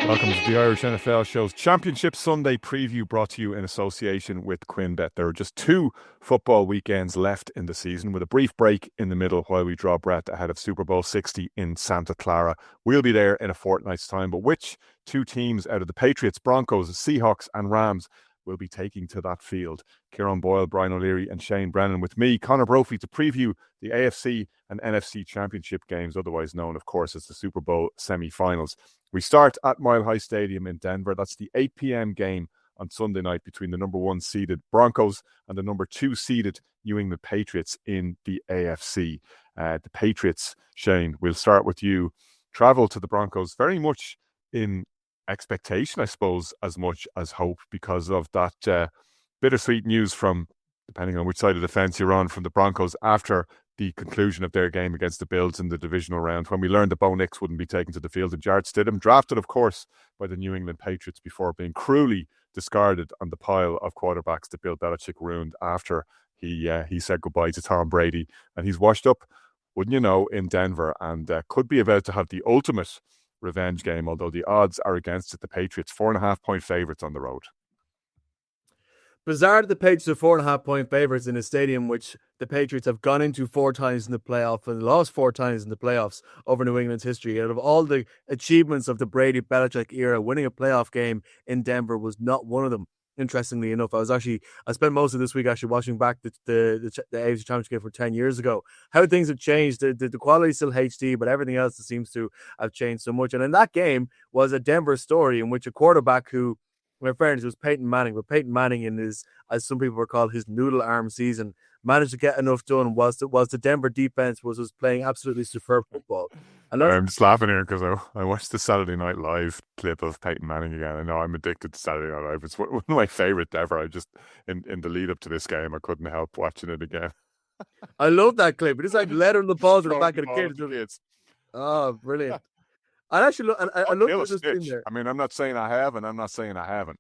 Welcome to the Irish NFL Show's Championship Sunday preview, brought to you in association with QuinnBet. There are just 2 football weekends left in the season, with a brief break in the middle while we draw breath ahead of Super Bowl 60 in Santa Clara. We'll be there in a fortnight's time, but which 2 teams out of the Patriots, Broncos, Seahawks and Rams will be taking to that field? Ciaran, Boyle, Brian O'Leary and Shane Brennan with me, Conor Brophy, to preview the AFC and NFC Championship games, otherwise known, of course, as the Super Bowl semi-finals. We start at Mile High Stadium in Denver. That's the 8 p.m. game on Sunday night between the number 1 seeded Broncos and the number 2 seeded New England Patriots in the AFC. The Patriots, Shane, we'll start with you. Travel to the Broncos very much in expectation, I suppose, as much as hope, because of that bittersweet news from, depending on which side of the fence you're on, from the Broncos after the conclusion of their game against the Bills in the divisional round, when we learned that Bo Nix wouldn't be taken to the field. And Jarrett Stidham, drafted, of course, by the New England Patriots before being cruelly discarded on the pile of quarterbacks that Bill Belichick ruined after he said goodbye to Tom Brady. And he's washed up, wouldn't you know, in Denver, and could be about to have the ultimate revenge game, although the odds are against it. The Patriots 4.5-point favourites on the road. Bizarre that the Patriots are 4.5-point favourites in a stadium which the Patriots have gone into 4 times in the playoff and lost 4 times in the playoffs over New England's history. Out of all the achievements of the Brady-Belichick era, winning a playoff game in Denver was not one of them. Interestingly enough, I spent most of this week actually watching back the AFC Championship game from 10 years ago. How things have changed. The quality is still HD, but everything else seems to have changed so much. And in that game was a Denver story in which a quarterback who, in fairness, it was Payton Manning, but Payton Manning in his, as some people recall, his noodle arm season, managed to get enough done whilst the Denver defense was playing absolutely superb football. And I'm just laughing here because I watched the Saturday Night Live clip of Payton Manning again. I know I'm addicted to Saturday Night Live. It's one of my favourite ever. I just, in the lead up to this game, I couldn't help watching it again. I love that clip. It's like lettering the balls to the back of the kids. Oh, brilliant. I actually look. I look at this thing there. I mean, I'm not saying I have, and I'm not saying I haven't.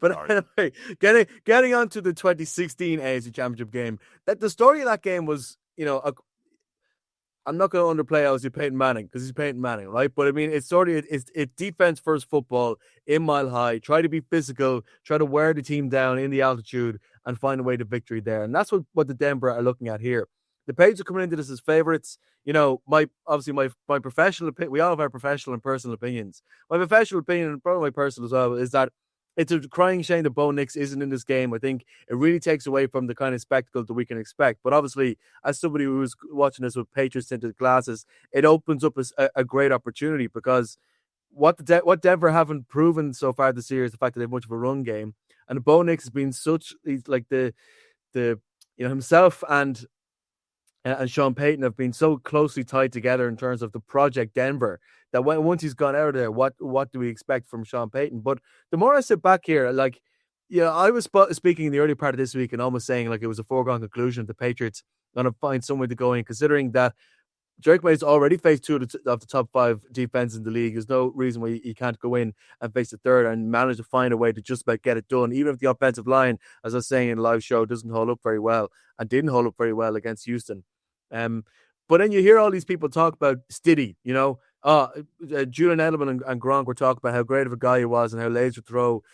But anyway, getting on to the 2016 AFC Championship game, that the story of that game was, I'm not going to underplay obviously Payton Manning because he's Payton Manning, right? But I mean, it's defense first football in Mile High. Try to be physical, try to wear the team down in the altitude, and find a way to victory there. And that's what the Denver are looking at here. The Patriots are coming into this as favorites. My professional opinion, we all have our professional and personal opinions. My professional opinion, and probably my personal as well, is that it's a crying shame that Bo Nix isn't in this game. I think it really takes away from the kind of spectacle that we can expect. But obviously, as somebody who's watching this with Patriots tinted glasses, it opens up a great opportunity, because what Denver haven't proven so far this year is the fact that they have much of a run game. And Bo Nix has been he's like himself and Sean Payton have been so closely tied together in terms of the Project Denver that once he's gone out of there, what do we expect from Sean Payton? But the more I sit back here, I was speaking in the early part of this week and almost saying like it was a foregone conclusion the Patriots going to find some way to go in, considering that Drake May's already faced 2 of the top 5 defenses in the league. There's no reason why he can't go in and face the third and manage to find a way to just about get it done, even if the offensive line, as I was saying in the live show, doesn't hold up very well and didn't hold up very well against Houston. But then you hear all these people talk about Stiddy, Julian Edelman and Gronk were talking about how great of a guy he was and how laser throw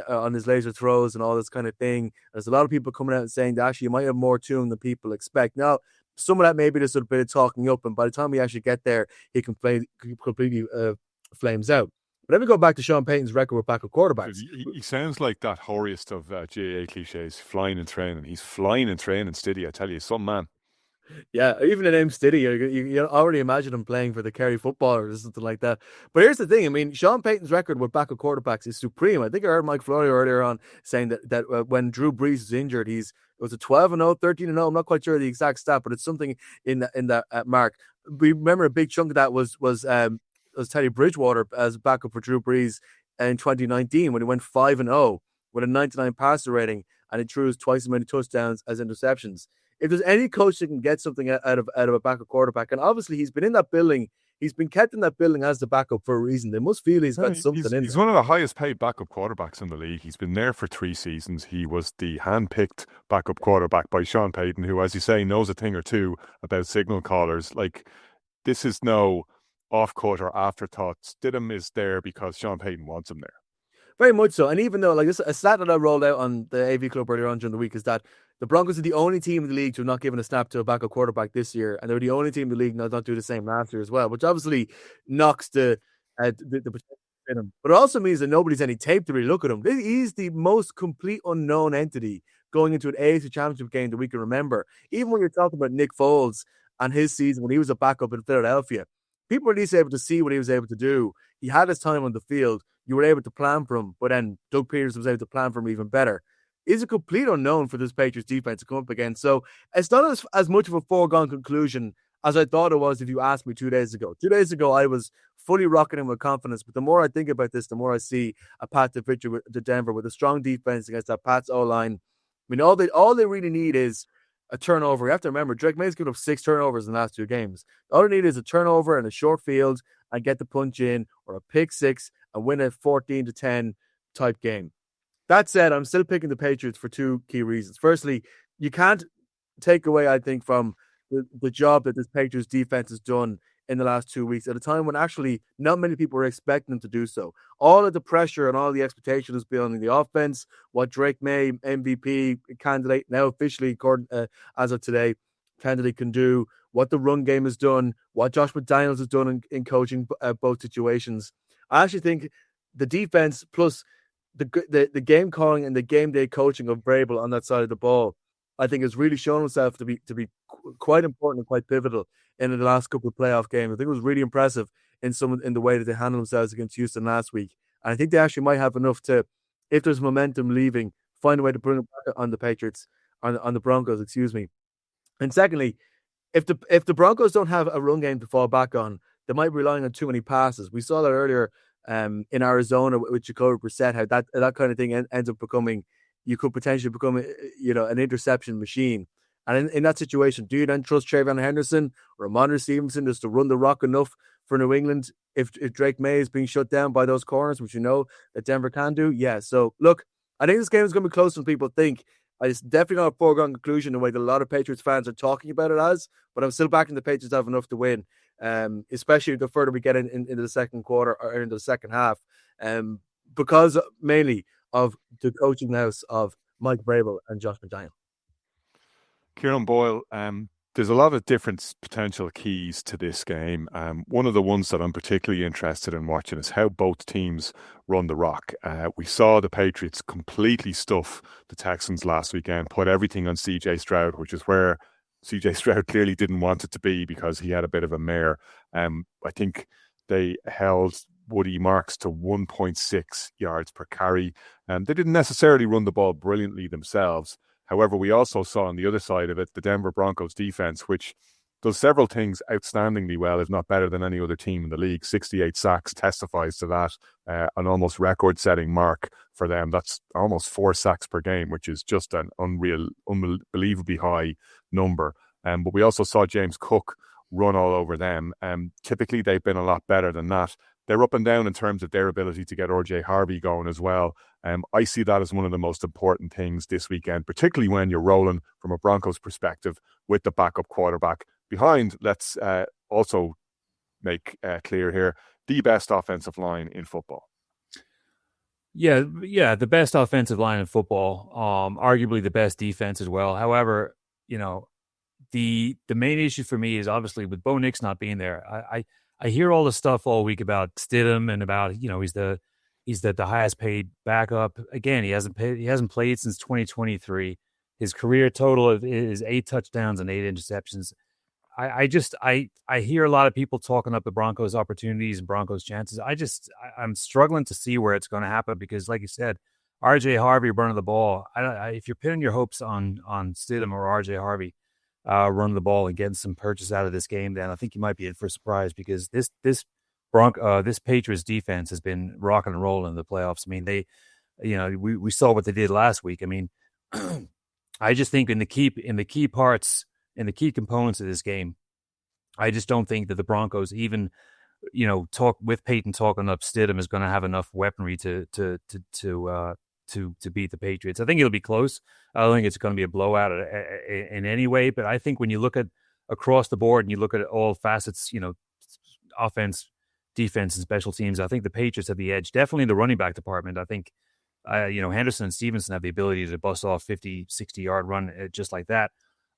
on his laser throws and all this kind of thing. There's a lot of people coming out and saying that actually you might have more to him than people expect. Now, some of that maybe there's a bit of talking up, and by the time we actually get there, he completely flames out. But let me go back to Sean Payton's record with backup quarterbacks. He sounds like that hoariest of GAA cliches, flying and training. He's flying and training, Stiddy, I tell you, some man. Yeah, even the name Stiddy, you already imagine him playing for the Kerry Footballers or something like that. But here's the thing. I mean, Sean Payton's record with backup quarterbacks is supreme. I think I heard Mike Florio earlier on saying that when Drew Brees was injured, it was a 12-0, 13-0. I'm not quite sure the exact stat, but it's something in that mark. We remember a big chunk of that was Teddy Bridgewater as backup for Drew Brees in 2019 when he went 5-0 with a 99 passer rating, and he threw twice as many touchdowns as interceptions. If there's any coach that can get something out of a backup quarterback, and obviously he's been in that building, he's been kept in that building as the backup for a reason. They must feel he's got something in there. He's one of the highest paid backup quarterbacks in the league. He's been there for 3 seasons. He was the hand-picked backup quarterback by Sean Payton, who, as you say, knows a thing or two about signal callers. Like, this is no off-cut or afterthought. Stidham is there because Sean Payton wants him there. Very much so. And even though, like this, a stat that I rolled out on the AV Club earlier on during the week is that the Broncos are the only team in the league to have not given a snap to a backup quarterback this year, and they're the only team in the league not do the same last year as well, which obviously knocks the potential in him. But it also means that nobody's any tape to really look at him. He's the most complete unknown entity going into an AFC Championship game that we can remember. Even when you're talking about Nick Foles and his season when he was a backup in Philadelphia, people were at least able to see what he was able to do. He had his time on the field. You were able to plan for him, but then Doug Peterson was able to plan for him even better. He's a complete unknown for this Patriots defense to come up against. So it's not as much of a foregone conclusion as I thought it was if you asked me 2 days ago. 2 days ago, I was fully rocking him with confidence. But the more I think about this, the more I see a path to victory to Denver with a strong defense against that Pats O-line. I mean, all they really need is a turnover. You have to remember, Drake May's given up 6 turnovers in the last 2 games. All they need is a turnover and a short field and get the punch in, or a pick 6 and win a 14-10 type game. That said, I'm still picking the Patriots for 2 key reasons. Firstly, you can't take away, I think, from the job that this Patriots defense has done in the last 2 weeks at a time when actually not many people were expecting them to do so. All of the pressure and all the expectation has been on the offense, what Drake May, MVP candidate, now officially as of today, candidate can do, what the run game has done, what Josh McDaniels has done in coaching both situations. I actually think the defense plus the game calling and the game day coaching of Vrabel on that side of the ball, I think has really shown himself to be quite important and quite pivotal in the last couple of playoff games. I think it was really impressive in the way that they handled themselves against Houston last week. And I think they actually might have enough to, if there's momentum leaving, find a way to bring it back on the Patriots, on the Broncos, excuse me. And secondly, if the Broncos don't have a run game to fall back on, they might be relying on too many passes. We saw that earlier in Arizona with Jacoby Brissett, how that kind of thing ends up becoming, you could potentially become an interception machine. And in that situation, do you then trust Trayvon Henderson or Ramondre Stevenson just to run the rock enough for New England if Drake May is being shut down by those corners, which you know that Denver can do? Yeah. So look, I think this game is going to be closer than people think. It's definitely not a foregone conclusion the way that a lot of Patriots fans are talking about it as, but I'm still backing the Patriots have enough to win, especially the further we get into the second quarter or into the second half, because mainly of the coaching house of Mike Vrabel and Josh McDaniels. Ciaran, Boyle, there's a lot of different potential keys to this game. One of the ones that I'm particularly interested in watching is how both teams run the rock. We saw the Patriots completely stuff the Texans last weekend, put everything on CJ Stroud, which is where CJ Stroud clearly didn't want it to be because he had a bit of a mare. I think they held Woody Marks to 1.6 yards per carry. They didn't necessarily run the ball brilliantly themselves. However, we also saw on the other side of it, the Denver Broncos defense, which does several things outstandingly well, if not better than any other team in the league. 68 sacks testifies to that, an almost record-setting mark for them. That's almost 4 sacks per game, which is just an unbelievably high number. But we also saw James Cook run all over them. Typically, they've been a lot better than that. They're up and down in terms of their ability to get RJ Harvey going as well. I see that as one of the most important things this weekend, particularly when you're rolling from a Broncos perspective with the backup quarterback behind. Let's also make clear here, the best offensive line in football. Yeah, the best offensive line in football, arguably the best defense as well. However, the main issue for me is obviously with Bo Nix not being there. I hear all the stuff all week about Stidham and about, he's the highest paid backup. Again, he hasn't played since 2023. His career total is 8 touchdowns and 8 interceptions. I hear a lot of people talking up the Broncos' opportunities and Broncos' chances. I'm struggling to see where it's going to happen because, like you said, RJ Harvey running the ball. If you're pinning your hopes on Stidham or RJ Harvey running the ball and getting some purchase out of this game, then I think you might be in for a surprise because this Patriots defense has been rocking and rolling in the playoffs. I mean, we saw what they did last week. I mean, I just think in the key parts and the key components of this game, I just don't think that the Broncos even, talk with Payton talking up Stidham is going to have enough weaponry to beat the Patriots. I think it'll be close. I don't think it's going to be a blowout in any way, but I think when you look at across the board and you look at all facets, offense, defense, and special teams, I think the Patriots have the edge. Definitely in the running back department. I think, Henderson and Stevenson have the ability to bust off 50, 60-yard run just like that.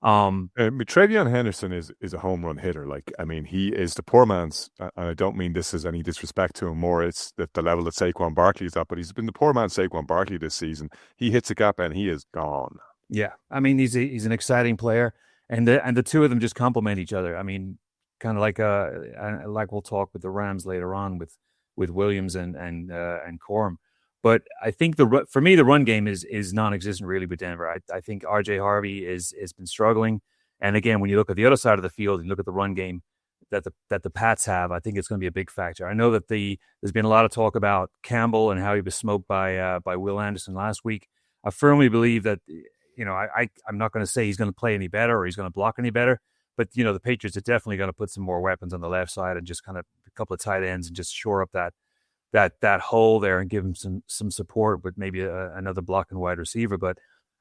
Travion Henderson is a home run hitter. Like, I mean, he is the poor man's, and I don't mean this as any disrespect to him, more it's the level that Saquon Barkley is at, but he's been the poor man's Saquon Barkley this season. He hits a gap and he is gone. Yeah, I mean, he's an exciting player, and the two of them just complement each other. I mean, kind of like we'll talk with the Rams later on with Williams and Corum. But I think for me the run game is non-existent really with Denver. I think RJ Harvey has been struggling, and again, when you look at the other side of the field and you look at the run game that the Pats have, I think it's going to be a big factor. I know that there's been a lot of talk about Campbell and how he was smoked by Will Anderson last week. I firmly believe that I'm not going to say he's going to play any better or he's going to block any better, but the Patriots are definitely going to put some more weapons on the left side and just kind of a couple of tight ends and just shore up that hole there and give him some support with maybe another blocking wide receiver. But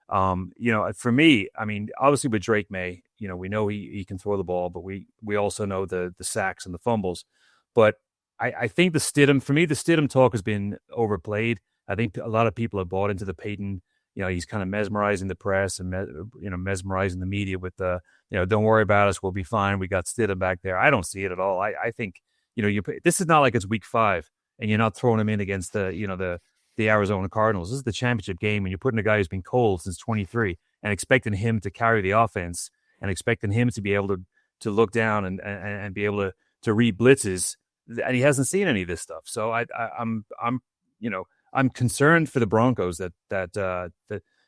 for me, I mean, obviously with Drake May, we know he can throw the ball, but we also know the sacks and the fumbles. But I think the Stidham talk has been overplayed. I think a lot of people have bought into the Payton. He's kind of mesmerizing the press and mesmerizing the media with the don't worry about us, we'll be fine. We got Stidham back there. I don't see it at all. I think this is not like it's week 5. And you're not throwing him in against the Arizona Cardinals. This is the championship game, and you're putting a guy who's been cold since 23 and expecting him to carry the offense and expecting him to be able to look down and be able to read blitzes. And he hasn't seen any of this stuff. So I'm concerned for the Broncos that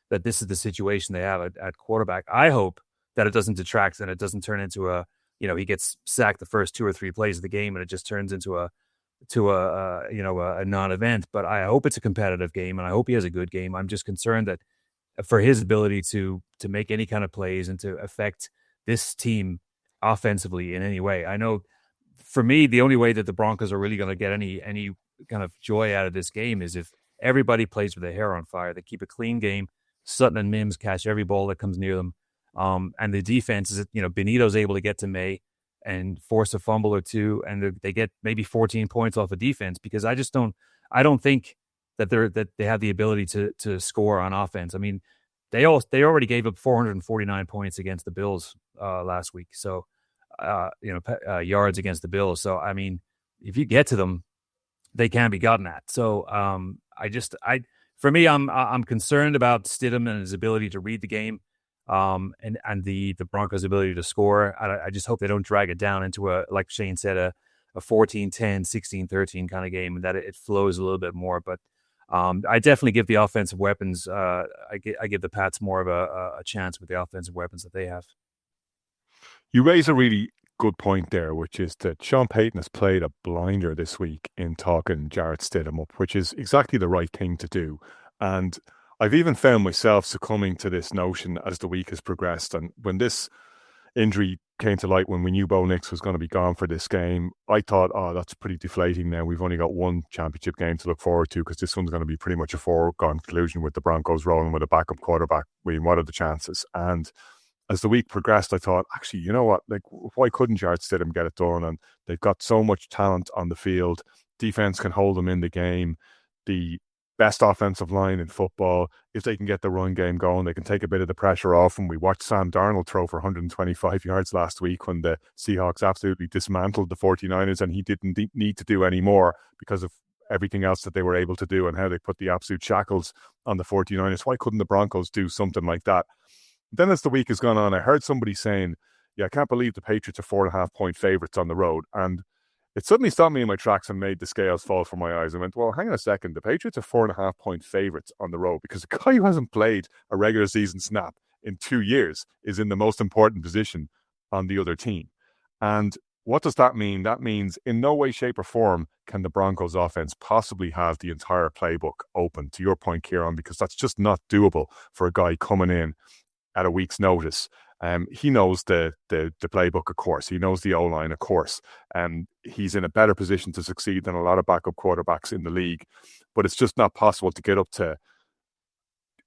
this is the situation they have at quarterback. I hope that it doesn't detract and it doesn't turn into he gets sacked the first 2 or 3 plays of the game and it just turns into a non-event. But I hope it's a competitive game and I hope he has a good game. I'm just concerned that for his ability to make any kind of plays and to affect this team offensively in any way. I know for me, the only way that the Broncos are really going to get any kind of joy out of this game is if everybody plays with their hair on fire. They keep a clean game. Sutton and Mims catch every ball that comes near them. And the defense is, Benito's able to get to May and force a fumble or two, and they get maybe 14 points off of defense because I don't think that they have the ability to score on offense. I mean, they already gave up 449 points against the Bills last week. So, yards against the Bills. So, I mean, if you get to them, they can be gotten at. So, for me, I'm concerned about Stidham and his ability to read the game. And the Broncos' ability to score. I just hope they don't drag it down into like Shane said, a 14-10, 16-13 kind of game, and that it flows a little bit more. But I definitely give the offensive weapons. I give the Pats more of a chance with the offensive weapons that they have. You raise a really good point there, which is that Sean Payton has played a blinder this week in talking Jarrett Stidham up, which is exactly the right thing to do. And I've even found myself succumbing to this notion as the week has progressed. And when this injury came to light, when we knew Bo Nix was going to be gone for this game, I thought, that's pretty deflating now. We've only got one championship game to look forward to because this one's going to be pretty much a foregone conclusion with the Broncos rolling with a backup quarterback. What are the chances? And as the week progressed, I thought, actually, you know what? Like, why couldn't Jarrett Stidham get it done? And they've got so much talent on the field. Defense can hold them in the game. The best offensive line in football. If they can get the run game going, they can take a bit of the pressure off. And we watched Sam Darnold throw for 125 yards last week when the Seahawks absolutely dismantled the 49ers, and he didn't need to do any more because of everything else that they were able to do and how they put the absolute shackles on the 49ers. Why couldn't the Broncos do something like that? Then as the week has gone on, I heard somebody saying, I can't believe the Patriots are 4.5 point favorites on the road. And it suddenly stopped me in my tracks and made the scales fall from my eyes. I went, well, hang on a second. The Patriots are 4.5 point favorites on the road because a guy who hasn't played a regular season snap in 2 years is in the most important position on the other team. And what does that mean? That means in no way, shape or form can the Broncos offense possibly have the entire playbook open, to your point, Ciaran, because that's just not doable for a guy coming in at a week's notice. He knows the playbook, of course. He knows the O-line, of course. He's in a better position to succeed than a lot of backup quarterbacks in the league. But it's just not possible to get up to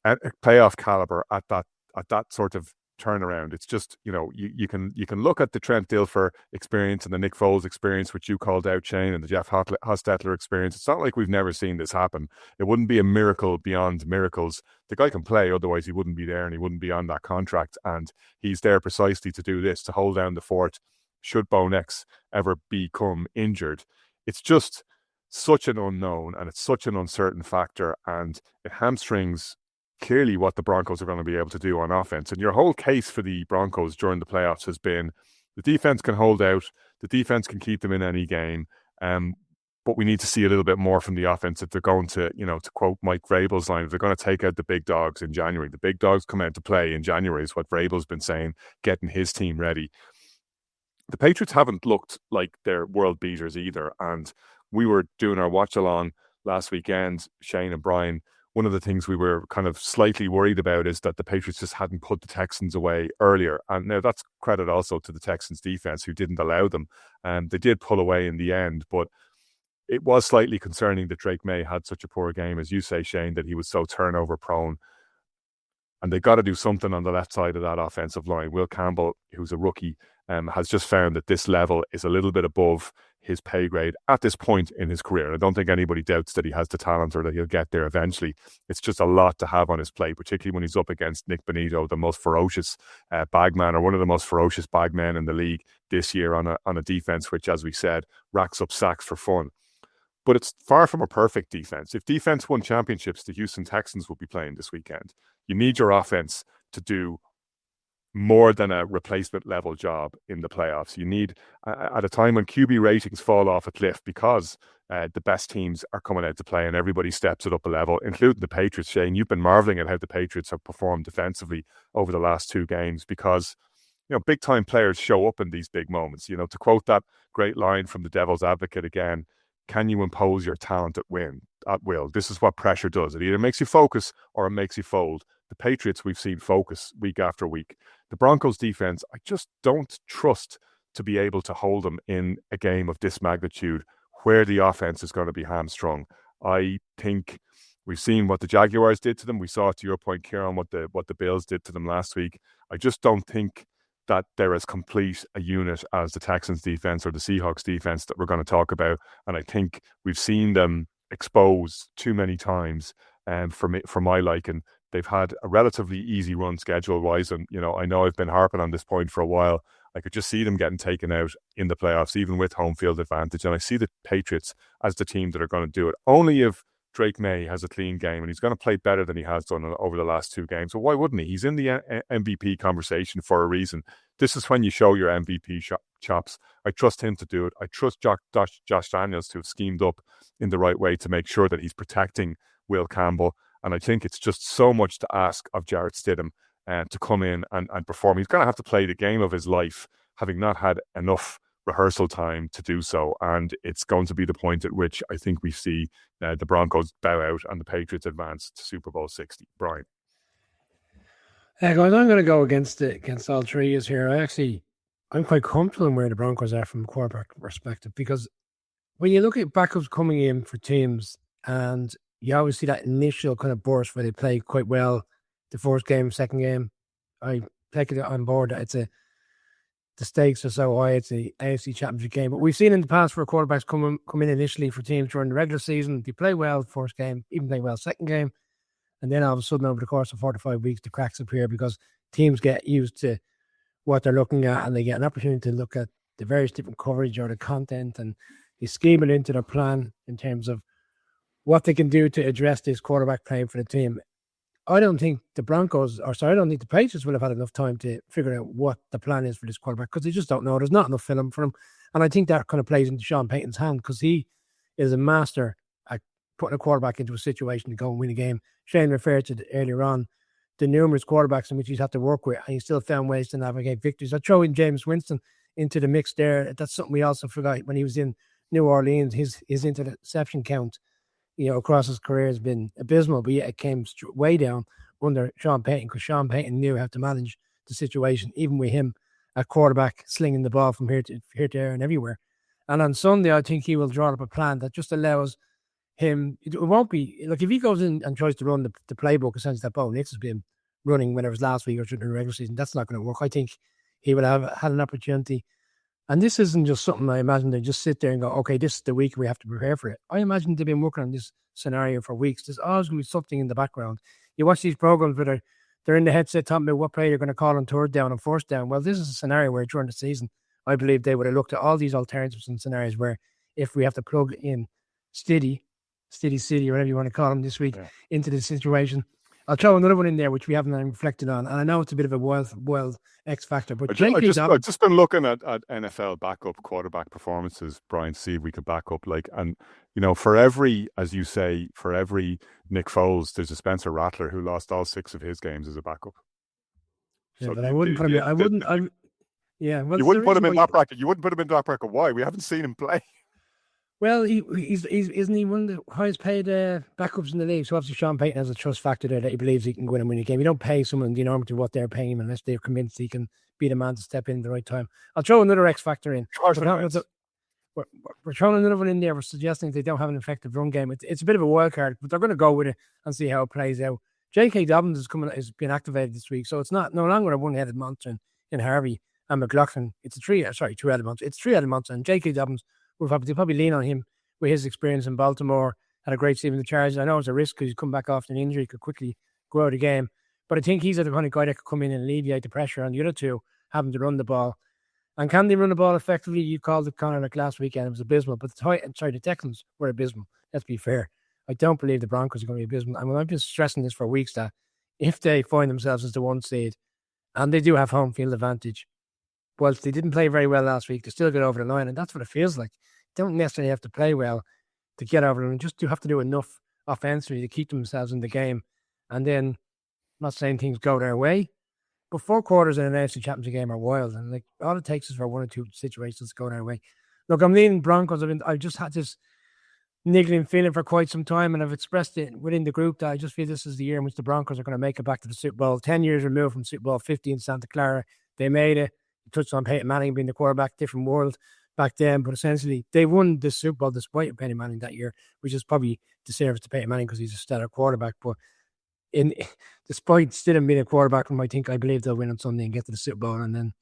a playoff caliber at that sort of turnaround. It's just, you can look at the Trent Dilfer experience and the Nick Foles experience, which you called out, Shane, and the Jeff Hostetler experience. It's not like we've never seen this happen. It wouldn't be a miracle beyond miracles. The guy can play, otherwise he wouldn't be there and he wouldn't be on that contract. And he's there precisely to do this, to hold down the fort should Bo Nix ever become injured. It's just such an unknown and it's such an uncertain factor, and it hamstrings clearly what the Broncos are going to be able to do on offense. And your whole case for the Broncos during the playoffs has been the defense can hold out, the defense can keep them in any game, but we need to see a little bit more from the offense if they're going to, to quote Mike Vrabel's line, if they're going to take out the big dogs in January. The big dogs come out to play in January is what Vrabel's been saying, getting his team ready. The Patriots haven't looked like they're world beaters either, and we were doing our watch-along last weekend, Shane and Brian. One of the things we were kind of slightly worried about is that the Patriots just hadn't put the Texans away earlier. And now that's credit also to the Texans defense, who didn't allow them. They did pull away in the end, but it was slightly concerning that Drake May had such a poor game, as you say, Shane, that he was so turnover prone. And they got to do something on the left side of that offensive line. Will Campbell, who's a rookie, has just found that this level is a little bit above his pay grade at this point in his career. I don't think anybody doubts that he has the talent or that he'll get there eventually. It's just a lot to have on his plate, particularly when he's up against Nick Bonito, the most ferocious bagman, or one of the most ferocious bagmen in the league this year on a defense which, as we said, racks up sacks for fun. But it's far from a perfect defense. If defense won championships, the Houston Texans will be playing this weekend. You need your offense to do more than a replacement level job in the playoffs. You need, at a time when QB ratings fall off a cliff because the best teams are coming out to play and everybody steps it up a level, including the Patriots. Shane, you've been marveling at how the Patriots have performed defensively over the last two games because, big time players show up in these big moments. To quote that great line from the Devil's Advocate again, can you impose your talent at will? This is what pressure does. It either makes you focus or it makes you fold. The Patriots, we've seen focus week after week. The Broncos defense, I just don't trust to be able to hold them in a game of this magnitude where the offense is going to be hamstrung. I think we've seen what the Jaguars did to them. We saw, to your point, Ciaran, what the Bills did to them last week. I just don't think that they're as complete a unit as the Texans defense or the Seahawks defense that we're going to talk about. And I think we've seen them exposed too many times for my liking. They've had a relatively easy run schedule-wise, and I know I've been harping on this point for a while. I could just see them getting taken out in the playoffs, even with home field advantage. And I see the Patriots as the team that are going to do it. Only if Drake May has a clean game, and he's going to play better than he has done over the last two games. So why wouldn't he? He's in the MVP conversation for a reason. This is when you show your MVP chops. I trust him to do it. I trust Josh Daniels to have schemed up in the right way to make sure that he's protecting Will Campbell. And I think it's just so much to ask of Jarrett Stidham to come in and perform. He's going to have to play the game of his life, having not had enough rehearsal time to do so. And it's going to be the point at which I think we see the Broncos bow out and the Patriots advance to Super Bowl 60. Brian. Guys, I'm going to go against all three is here. I'm quite comfortable in where the Broncos are from a quarterback perspective, because when you look at backups coming in for teams, and you always see that initial kind of burst where they play quite well the first game, second game. I take it on board that the stakes are so high. It's the AFC Championship game. But we've seen in the past where quarterbacks come in initially for teams during the regular season. They play well first game, even play well second game. And then all of a sudden, over the course of 4 to 5 weeks, the cracks appear because teams get used to what they're looking at and they get an opportunity to look at the various different coverage or the content, and they scheme it into their plan in terms of what they can do to address this quarterback play for the team. I don't think the Patriots will have had enough time to figure out what the plan is for this quarterback, because they just don't know. There's not enough film for him. And I think that kind of plays into Sean Payton's hand, because he is a master at putting a quarterback into a situation to go and win a game. Shane referred to earlier on the numerous quarterbacks in which he's had to work with, and he still found ways to navigate victories. I throw in James Winston into the mix there. That's something we also forgot when he was in New Orleans. His interception count, across his career has been abysmal, but yet it came way down under Sean Payton, because Sean Payton knew how to manage the situation, even with him at quarterback, slinging the ball from here to there and everywhere. And on Sunday, I think he will draw up a plan that just allows him. It won't be like if he goes in and tries to run the playbook essentially that Bo Nix has been running, whether it was last week or during the regular season. That's not going to work. I think he would have had an opportunity. And this isn't just something I imagine they just sit there and go, okay, this is the week we have to prepare for it. I imagine they've been working on this scenario for weeks. There's always going to be something in the background. You watch these programs where they're in the headset talking about what play they're going to call on third down and fourth down. Well, this is a scenario where during the season, I believe they would have looked at all these alternatives and scenarios where if we have to plug in Steady City, or whatever you want to call them this week, into this situation. I'll throw another one in there, which we haven't reflected on. And I know it's a bit of a wild X factor, but I've just been looking at NFL backup quarterback performances, Brian, to see if we could back up. And, for every, as you say, for every Nick Foles, there's a Spencer Rattler who lost all 6 of his games as a backup. Yeah, so but I wouldn't put him in. You wouldn't put him in that bracket. You wouldn't put him in that bracket. Why? We haven't seen him play. Well, he's isn't he one of the highest paid backups in the league? So obviously Sean Payton has a trust factor there that he believes he can go in and win a game. You don't pay someone the enormity of what they're paying him unless they're convinced he can be the man to step in at the right time. I'll throw another X factor in. We're throwing another one in there. We're suggesting they don't have an effective run game. It's a bit of a wild card, but they're going to go with it and see how it plays out. J.K. Dobbins is being activated this week, so it's no longer a one-headed monster in Harvey and McLaughlin. It's a two-headed monster. It's three-headed monster, and J.K. Dobbins will probably lean on him with his experience in Baltimore. Had a great season in the Chargers. I know it's a risk because he's come back after an injury, could quickly grow the game, but I think he's the kind of guy that could come in and alleviate the pressure on the other two, having to run the ball. And can they run the ball effectively? You called it, Conor, like last weekend. It was abysmal. But the Texans were abysmal. Let's be fair. I don't believe the Broncos are going to be abysmal. I mean, I've been stressing this for weeks that if they find themselves as the 1 seed, and they do have home field advantage, whilst they didn't play very well last week, they still get over the line. And that's what it feels like. They don't necessarily have to play well to get over them. Just do have to do enough offensively to keep themselves in the game. And then, I'm not saying things go their way, but 4 quarters in an AFC Championship game are wild, and like all it takes is for 1 or 2 situations to go their way. Look, I'm leaning Broncos. I've just had this niggling feeling for quite some time, and I've expressed it within the group that I just feel this is the year in which the Broncos are going to make it back to the Super Bowl. 10 years removed from Super Bowl 50 in Santa Clara, they made it. You touched on Peyton Manning being the quarterback, different world back then, but essentially they won the Super Bowl despite Peyton Manning that year, which is probably disservice to Peyton Manning because he's a stellar quarterback. But despite still being a quarterback, I believe they'll win on Sunday and get to the Super Bowl. And then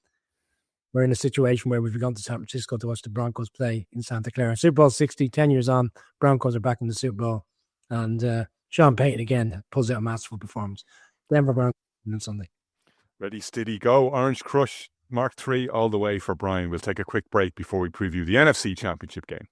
we're in a situation where we've gone to San Francisco to watch the Broncos play in Santa Clara. Super Bowl 60, 10 years on, Broncos are back in the Super Bowl. And Sean Payton again pulls out a masterful performance. Denver Broncos on Sunday. Ready, steady, go. Orange Crush Mark 3 all the way for Brian. We'll take a quick break before we preview the NFC Championship game.